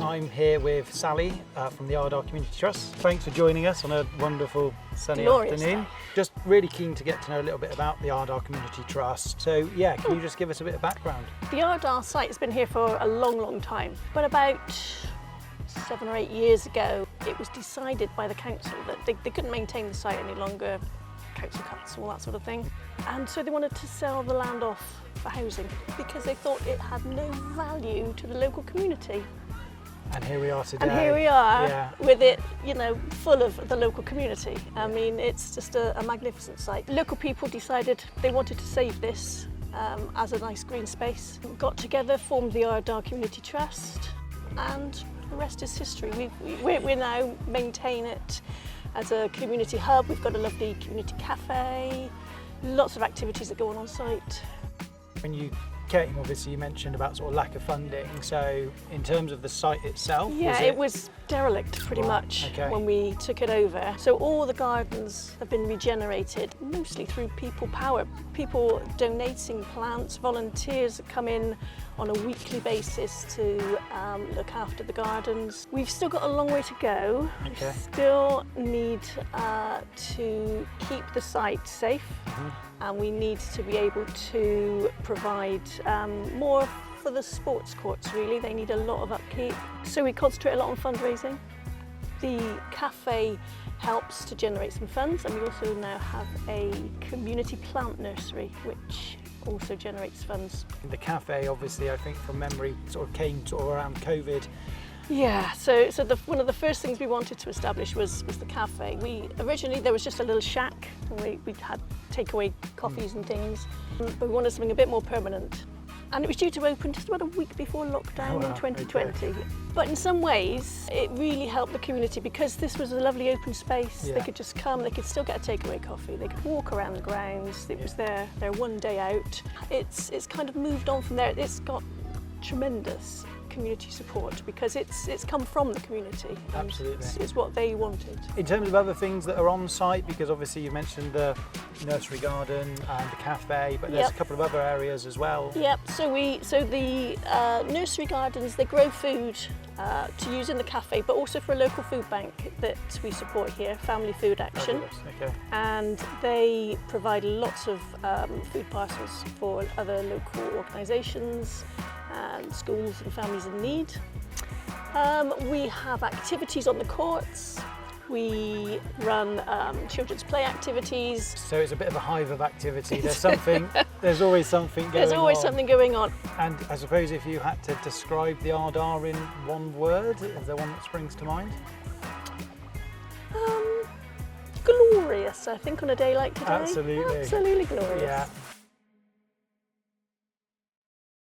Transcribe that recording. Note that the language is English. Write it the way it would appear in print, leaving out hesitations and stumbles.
I'm here with Sally from the Ardagh Community Trust. Thanks for joining us on a wonderful sunny afternoon. Just really keen to get to know a little bit about the Ardagh Community Trust. So yeah, can you just give us a bit of background? The Ardagh site has been here for a long time, but about 7 or 8 years ago it was decided by the council that they couldn't maintain the site any longer, council cuts, all that sort of thing, and so they wanted to sell the land off for housing because they thought it had no value to the local community. And here we are today. And here we are with it, you know, full of the local community. I mean, it's just a magnificent site. Local people decided they wanted to save this as a nice green space. Got together, formed the Ardagh Community Trust, and the rest is history. We now maintain it as a community hub. We've got a lovely community cafe, lots of activities that go on site. When you came, obviously you mentioned about sort of lack of funding, so in terms of the site itself, it was derelict pretty much when we took it over. So all the gardens have been regenerated, mostly through people power, people donating plants, volunteers that come in on a weekly basis to look after the gardens. We've still got a long way to go. We still need to keep the site safe. And we need to be able to provide more for the sports courts, really. They need a lot of upkeep. So we concentrate a lot on fundraising. The cafe helps to generate some funds, and we also now have a community plant nursery, which also generates funds. The cafe, obviously, I think from memory, sort of came sort of around COVID. Yeah, so one of the first things we wanted to establish was the cafe. Originally there was just a little shack, and we had takeaway coffees and things, but we wanted something a bit more permanent. And it was due to open just about a week before lockdown in 2020. But in some ways, it really helped the community because this was a lovely open space. They could just come, they could still get a takeaway coffee, they could walk around the grounds. It was their one day out. It's kind of moved on from there. It's got tremendous community support because it's come from the community. Absolutely. It's what they wanted. In terms of other things that are on site, because obviously you mentioned the nursery garden and the cafe, but there's a couple of other areas as well. Yep, so the nursery gardens, they grow food to use in the cafe, but also for a local food bank that we support here, Family Food Action. And they provide lots of food parcels for other local organisations and schools and families in need. We have activities on the courts. We run children's play activities. So it's a bit of a hive of activity. There's always something going on. There's always something going on. And I suppose if you had to describe the Ardagh in one word, is there one that springs to mind? Glorious, I think, on a day like today. Absolutely. Absolutely glorious. Yeah.